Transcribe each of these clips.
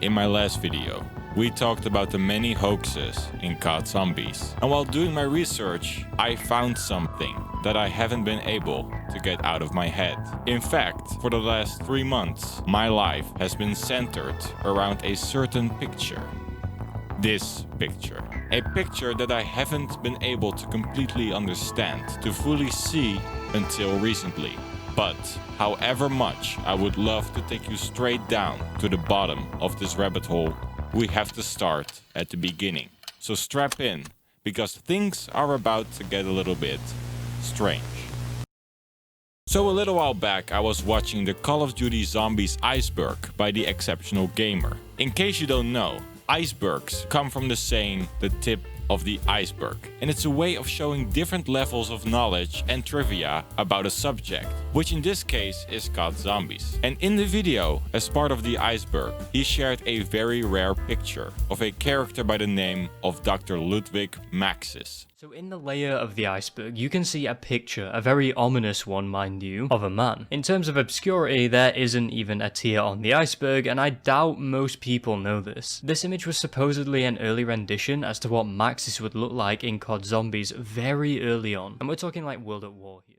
In my last video, we talked about the many hoaxes in COD Zombies. And while doing my research, I found something that I haven't been able to get out of my head. In fact, for the last 3 months, my life has been centered around a certain picture. This picture. A picture that I haven't been able to completely understand, to fully see until recently. But however much I would love to take you straight down to the bottom of this rabbit hole, we have to start at the beginning. So strap in, because things are about to get a little bit strange. So a little while back I was watching the Call of Duty Zombies Iceberg by The Exceptional Gamer. In case you don't know, icebergs come from the saying, the tip of the iceberg, and it's a way of showing different levels of knowledge and trivia about a subject, which in this case is COD Zombies. And in the video, as part of the iceberg, he shared a very rare picture of a character by the name of Dr. Ludwig Maxis. So in the layer of the iceberg, you can see a picture, a very ominous one mind you, of a man. In terms of obscurity, there isn't even a tier on the iceberg, and I doubt most people know this. This image was supposedly an early rendition as to what Maxis would look like in COD Zombies very early on, and we're talking like World at War here.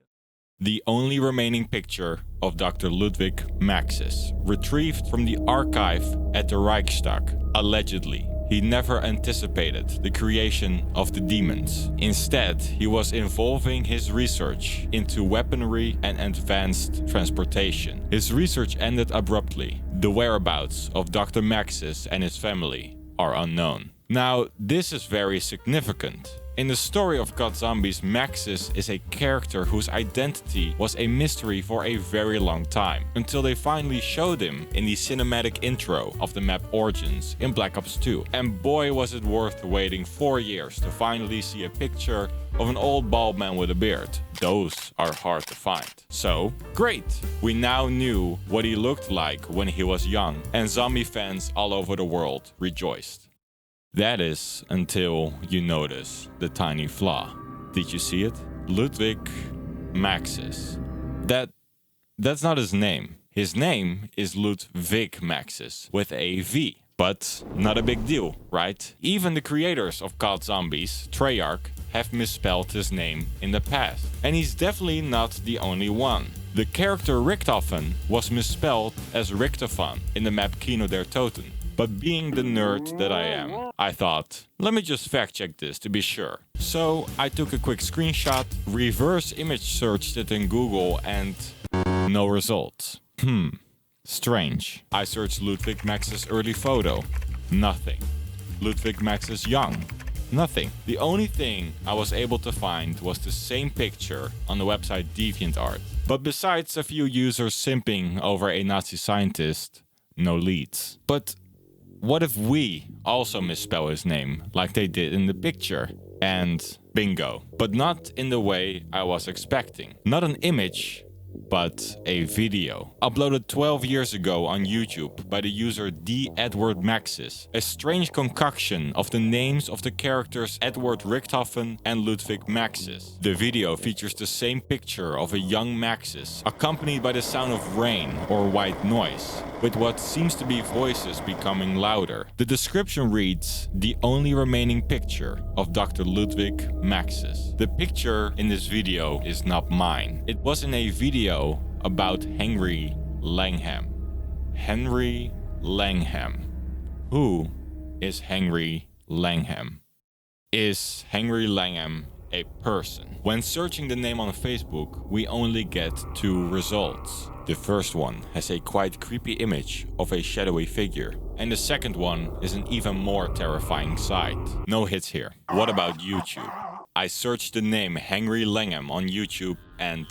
The only remaining picture of Dr. Ludwig Maxis, retrieved from the archive at the Reichstag, allegedly. He never anticipated the creation of the demons. Instead, he was involving his research into weaponry and advanced transportation. His research ended abruptly. The whereabouts of Dr. Maxis and his family are unknown. Now, this is very significant. In the story of COD Zombies, Maxis is a character whose identity was a mystery for a very long time, until they finally showed him in the cinematic intro of the map Origins in Black Ops 2. And boy was it worth waiting 4 years to finally see a picture of an old bald man with a beard. Those are hard to find. So, great! We now knew what he looked like when he was young, and zombie fans all over the world rejoiced. That is until you notice the tiny flaw. Did you see it? Ludwig Maxis. That's not his name. His name is Ludwig Maxis with a V. But not a big deal, right? Even the creators of COD Zombies, Treyarch, have misspelled his name in the past. And he's definitely not the only one. The character Richtofen was misspelled as Richtofen in the map Kino der Toten. But being the nerd that I am, I thought, let me just fact check this to be sure. So I took a quick screenshot, reverse image searched it in Google, and no results. Strange. I searched Ludwig Maxis early photo. Nothing. Ludwig Maxis young. Nothing. The only thing I was able to find was the same picture on the website DeviantArt. But besides a few users simping over a Nazi scientist, no leads. But what if we also misspell his name like they did in the picture? And bingo. But not in the way I was expecting. Not an image, but a video. Uploaded 12 years ago on YouTube by the user D. Edward Maxis. A strange concoction of the names of the characters Edward Richtofen and Ludwig Maxis. The video features the same picture of a young Maxis, accompanied by the sound of rain or white noise, with what seems to be voices becoming louder. The description reads, the only remaining picture of Dr. Ludwig Maxis. The picture in this video is not mine. It was in a video about Henry Langham. Henry Langham. Who is Henry Langham? Is Henry Langham a person? When searching the name on Facebook, we only get 2 results. The first one has a quite creepy image of a shadowy figure, and the second one is an even more terrifying sight. No hits here. What about YouTube? I searched the name Henry Langham on YouTube and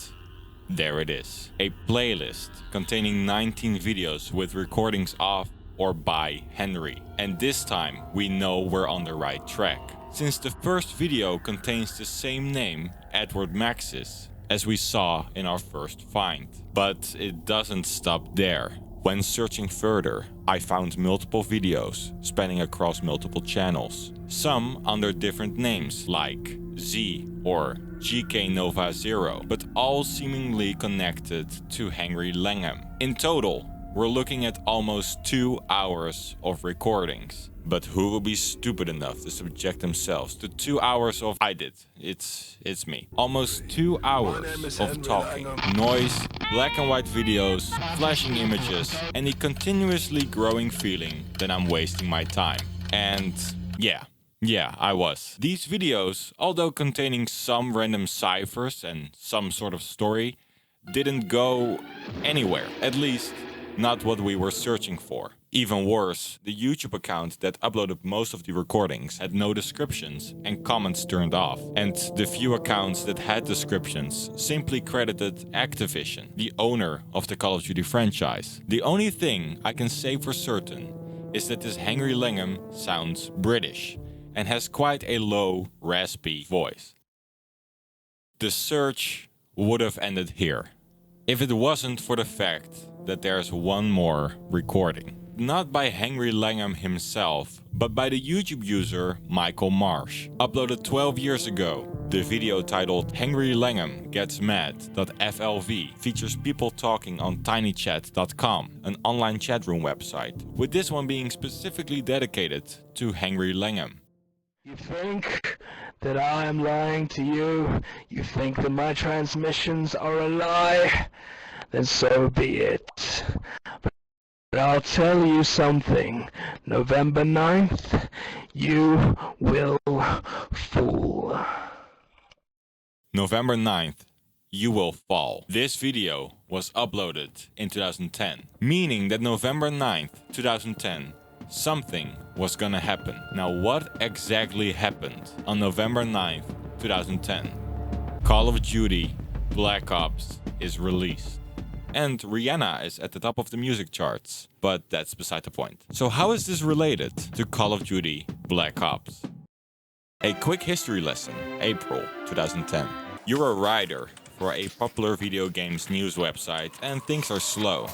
there it is. A playlist containing 19 videos with recordings of or by Henry. And this time we know we're on the right track, since the first video contains the same name, Edward Maxis, as we saw in our first find. But it doesn't stop there. When searching further, I found multiple videos spanning across multiple channels, some under different names like Z or GK Nova 0, but all seemingly connected to Henry Langham. In total, we're looking at almost 2 hours of recordings. But who will be stupid enough to subject themselves to 2 hours of... I did. It's me. Almost 2 hours of talking, noise, black and white videos, flashing images, and the continuously growing feeling that I'm wasting my time. And yeah, I was. These videos, although containing some random ciphers and some sort of story, didn't go anywhere. At least, not what we were searching for. Even worse, the YouTube account that uploaded most of the recordings had no descriptions and comments turned off. And the few accounts that had descriptions simply credited Activision, the owner of the Call of Duty franchise. The only thing I can say for certain is that this Henry Langham sounds British and has quite a low, raspy voice. The search would have ended here, if it wasn't for the fact that there's one more recording. Not by Henry Langham himself, but by the YouTube user Michael Marsh. Uploaded 12 years ago, the video titled Henry Langham Gets Mad.flv features people talking on tinychat.com, an online chat room website, with this one being specifically dedicated to Henry Langham. You think that I am lying to you? You think that my transmissions are a lie? Then so be it. But I'll tell you something. November 9th, you will fall. November 9th, you will fall. This video was uploaded in 2010, meaning that November 9th, 2010, something was gonna happen. Now, what exactly happened on November 9th, 2010? Call of Duty Black Ops is released. And Rihanna is at the top of the music charts, but that's beside the point. So how is this related to Call of Duty Black Ops? A quick history lesson, April 2010. You're a writer for a popular video games news website and things are slow.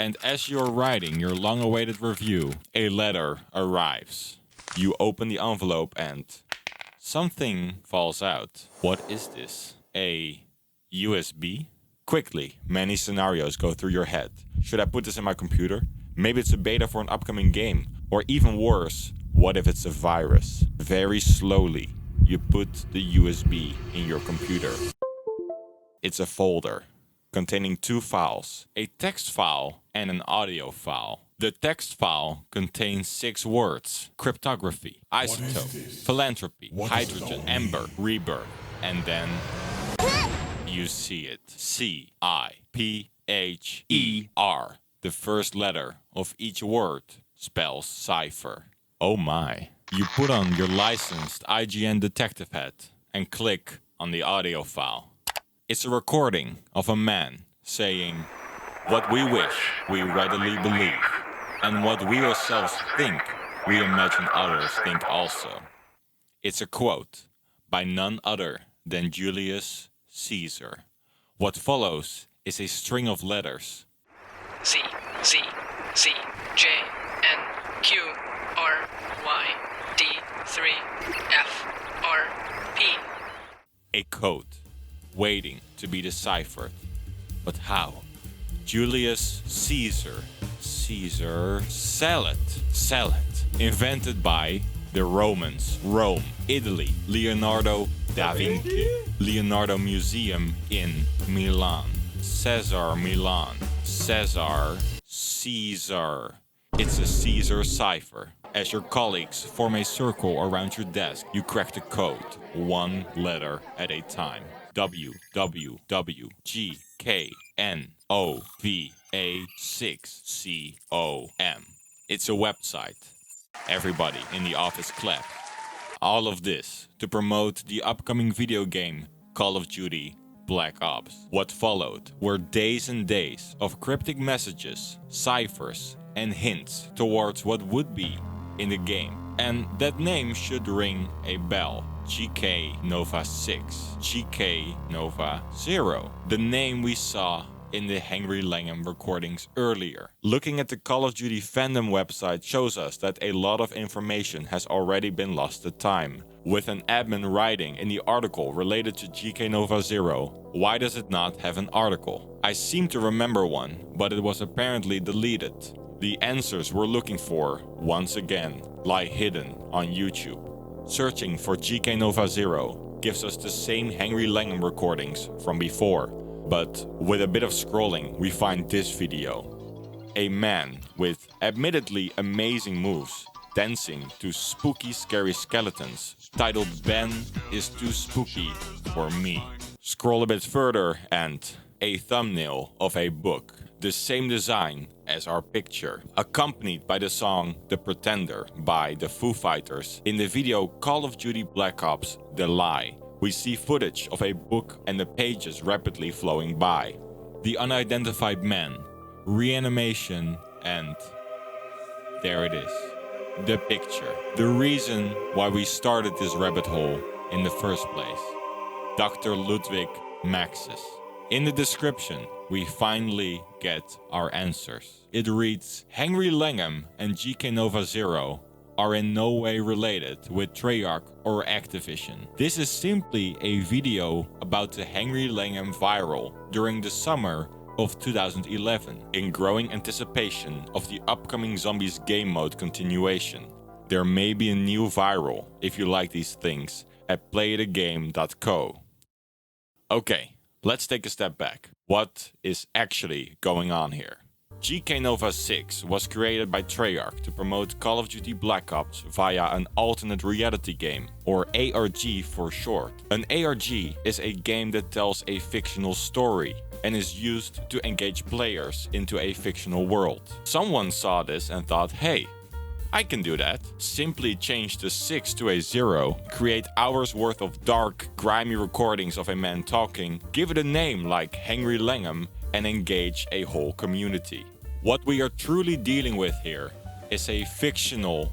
And as you're writing your long-awaited review, a letter arrives. You open the envelope and something falls out. What is this? A USB? Quickly, many scenarios go through your head. Should I put this in my computer? Maybe it's a beta for an upcoming game. Or even worse, what if it's a virus? Very slowly, you put the USB in your computer. It's a folder containing 2 files, a text file and an audio file. The text file contains 6 words: cryptography, isotope, philanthropy, hydrogen, ember, rebirth, and then you see it. C-I-P-H-E-R. The first letter of each word spells cipher. Oh my. You put on your licensed IGN detective hat and click on the audio file. It's a recording of a man saying, "What we wish, we readily believe, and what we ourselves think, we imagine others think also." It's a quote by none other than Julius Caesar. What follows is a string of letters. Z, Z, Z, J, N, Q, R, Y, D, 3, F, R, P. A code, waiting to be deciphered. But how? Julius Caesar. Salad. Invented by the Romans. Rome, Italy. Leonardo da Vinci. Leonardo Museum in Milan. Caesar, Milan. Caesar. It's a Caesar cipher. As your colleagues form a circle around your desk, you crack the code, one letter at a time. WWWGKNOVA6COM. It's a website. Everybody in the office clapped. All of this to promote the upcoming video game Call of Duty Black Ops. What followed were days and days of cryptic messages, ciphers, and hints towards what would be in the game. And that name should ring a bell. GK Nova 6, GK Nova 0. The name we saw in the Henry Langham recordings earlier. Looking at the Call of Duty fandom website shows us that a lot of information has already been lost to time. With an admin writing in the article related to GK Nova Zero, why does it not have an article? I seem to remember one, but it was apparently deleted. The answers we're looking for, once again, lie hidden on YouTube. Searching for GK Nova Zero gives us the same Henry Langham recordings from before, but with a bit of scrolling we find this video. A man with admittedly amazing moves dancing to spooky scary skeletons, titled "Ben is too spooky for me." Scroll a bit further and a thumbnail of a book, the same design as our picture, accompanied by the song The Pretender by the Foo Fighters. In the video Call of Duty Black Ops The Lie, we see footage of a book and the pages rapidly flowing by. The unidentified man, reanimation, and there it is. The picture. The reason why we started this rabbit hole in the first place. Dr. Ludwig Maxis. In the description, we finally get our answers. It reads, Henry Langham and GK Nova Zero are in no way related with Treyarch or Activision. This is simply a video about the Henry Langham viral during the summer of 2011, in growing anticipation of the upcoming Zombies game mode continuation. There may be a new viral, if you like these things, at playthegame.co. Okay, let's take a step back. What is actually going on here? GK Nova 6 was created by Treyarch to promote Call of Duty Black Ops via an alternate reality game, or ARG for short. An ARG is a game that tells a fictional story and is used to engage players into a fictional world. Someone saw this and thought, hey, I can do that. Simply change the 6 to a 0, create hours worth of dark, grimy recordings of a man talking, give it a name like Henry Langham, and engage a whole community. What we are truly dealing with here is a fictional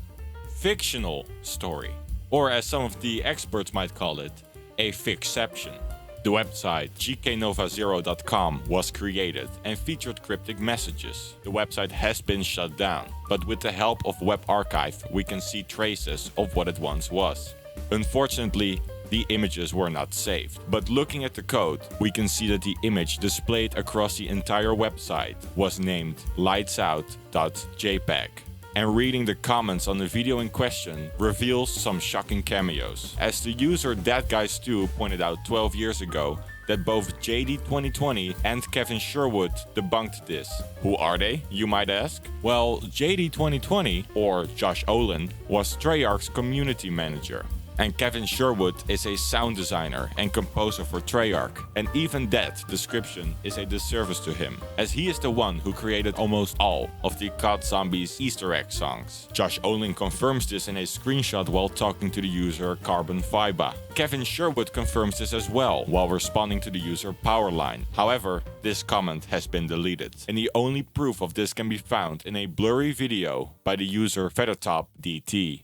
story. Or as some of the experts might call it, a fixception. The website gknovazero.com was created and featured cryptic messages. The website has been shut down, but with the help of Web Archive, we can see traces of what it once was. Unfortunately, the images were not saved, but looking at the code, we can see that the image displayed across the entire website was named lightsout.jpg. And reading the comments on the video in question reveals some shocking cameos. As the user ThatGuy2 pointed out 12 years ago, that both JD2020 and Kevin Sherwood debunked this. Who are they, you might ask? Well, JD2020, or Josh Olin, was Treyarch's community manager. And Kevin Sherwood is a sound designer and composer for Treyarch, and even that description is a disservice to him, as he is the one who created almost all of the COD Zombies Easter egg songs. Josh Olin confirms this in a screenshot while talking to the user Carbon Fiba. Kevin Sherwood confirms this as well while responding to the user Powerline. However, this comment has been deleted, and the only proof of this can be found in a blurry video by the user FeathertopDT.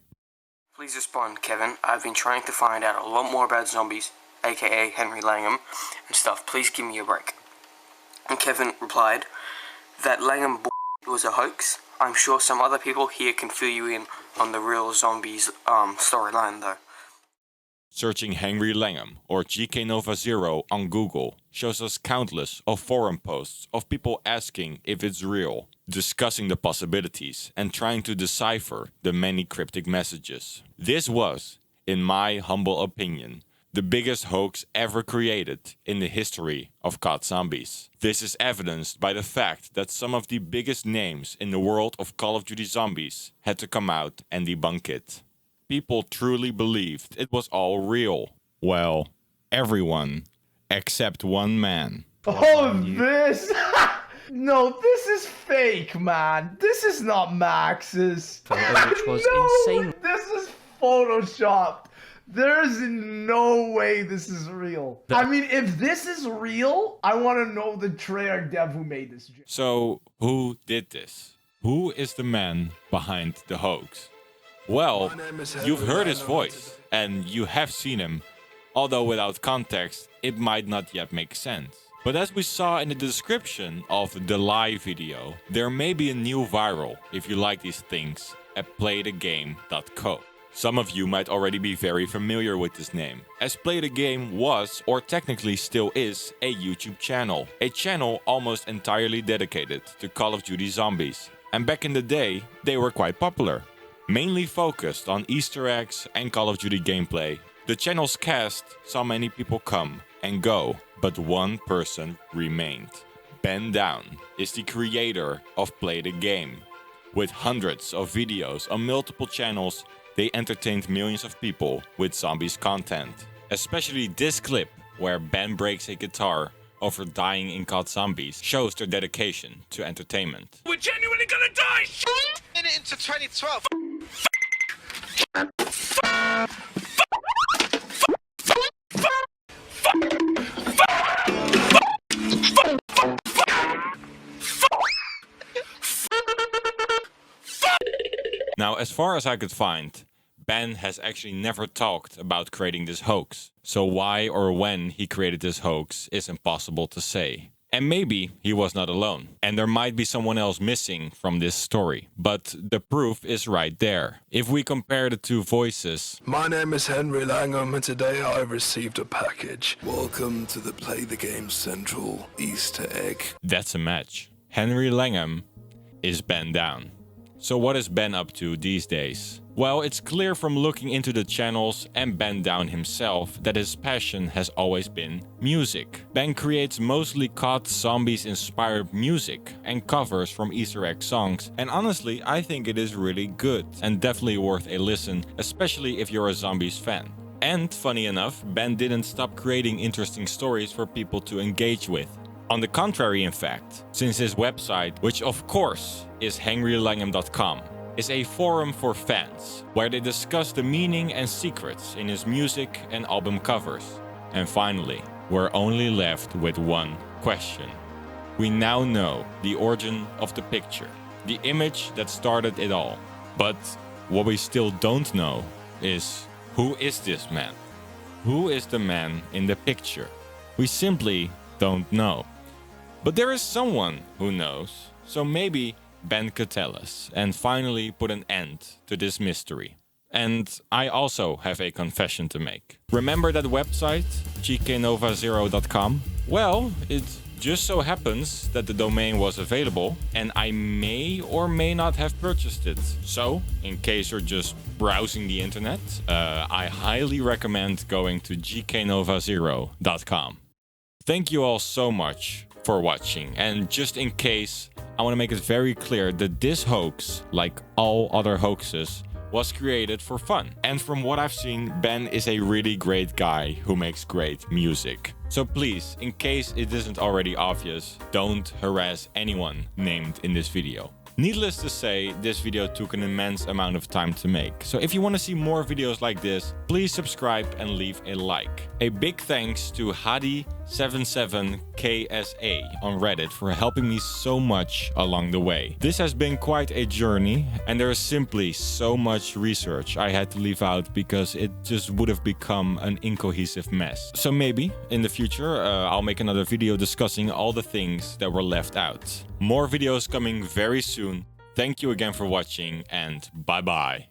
Please respond, Kevin. I've been trying to find out a lot more about zombies, aka Henry Langham, and stuff. Please give me a break. And Kevin replied, that Langham was a hoax. I'm sure some other people here can fill you in on the real zombies storyline though. Searching Henry Langham or GK Nova Zero on Google shows us countless of forum posts of people asking if it's real, discussing the possibilities, and trying to decipher the many cryptic messages. This was, in my humble opinion, the biggest hoax ever created in the history of COD Zombies. This is evidenced by the fact that some of the biggest names in the world of Call of Duty Zombies had to come out and debunk it. People truly believed it was all real. Well, everyone except one man. Oh, this? No, this is fake, man. This is not Max's. Which was insane. This is photoshopped. There's no way this is real. I mean, if this is real, I want to know the Treyarch dev who made this. So, who did this? Who is the man behind the hoax? Well, you've heard his voice, and you have seen him, although without context, it might not yet make sense. But as we saw in the description of the live video, there may be a new viral if you like these things at playthegame.co. Some of you might already be very familiar with this name, as Play the Game was, or technically still is, a YouTube channel. A channel almost entirely dedicated to Call of Duty Zombies. And back in the day, they were quite popular. Mainly focused on Easter eggs and Call of Duty gameplay. The channel's cast saw many people come and go, but one person remained. Benn is the creator of Play the Game. With hundreds of videos on multiple channels, they entertained millions of people with zombies content. Especially this clip, where Benn breaks a guitar over dying in COD Zombies, shows their dedication to entertainment. We're genuinely gonna die! Minute into 2012. Now, as far as I could find, Benn has actually never talked about creating this hoax. So why or when he created this hoax is impossible to say. And maybe he was not alone. And there might be someone else missing from this story. But the proof is right there. If we compare the two voices... My name is Henry Langham, and today I received a package. Welcome to the Play the Game Central Easter egg. That's a match. Henry Langham is Benn. So what is Benn up to these days? Well, it's clear from looking into the channels and Benn himself that his passion has always been music. Benn creates mostly COD Zombies inspired music and covers from Easter egg songs, and honestly I think it is really good and definitely worth a listen, especially if you're a Zombies fan. And funny enough, Benn didn't stop creating interesting stories for people to engage with. On the contrary, in fact, since his website, which of course is henrylangham.com, is a forum for fans, where they discuss the meaning and secrets in his music and album covers. And finally, we're only left with one question. We now know the origin of the picture, the image that started it all. But what we still don't know is, who is this man? Who is the man in the picture? We simply don't know. But there is someone who knows, so maybe Benn could tell us and finally put an end to this mystery. And I also have a confession to make. Remember that website, gknova0.com? Well, it just so happens that the domain was available and I may or may not have purchased it. So, in case you're just browsing the internet, I highly recommend going to gknova0.com. Thank you all so much for watching, and just in case, I want to make it very clear that this hoax, like all other hoaxes, was created for fun. And from what I've seen, Benn is a really great guy who makes great music. So please, in case it isn't already obvious, don't harass anyone named in this video. Needless to say, this video took an immense amount of time to make. So if you want to see more videos like this, please subscribe and leave a like. A big thanks to Hadi77KSA on Reddit for helping me so much along the way. This has been quite a journey, and there is simply so much research I had to leave out because it just would have become an incohesive mess. So maybe in the future I'll make another video discussing all the things that were left out. More videos coming very soon. Thank you again for watching, and bye bye.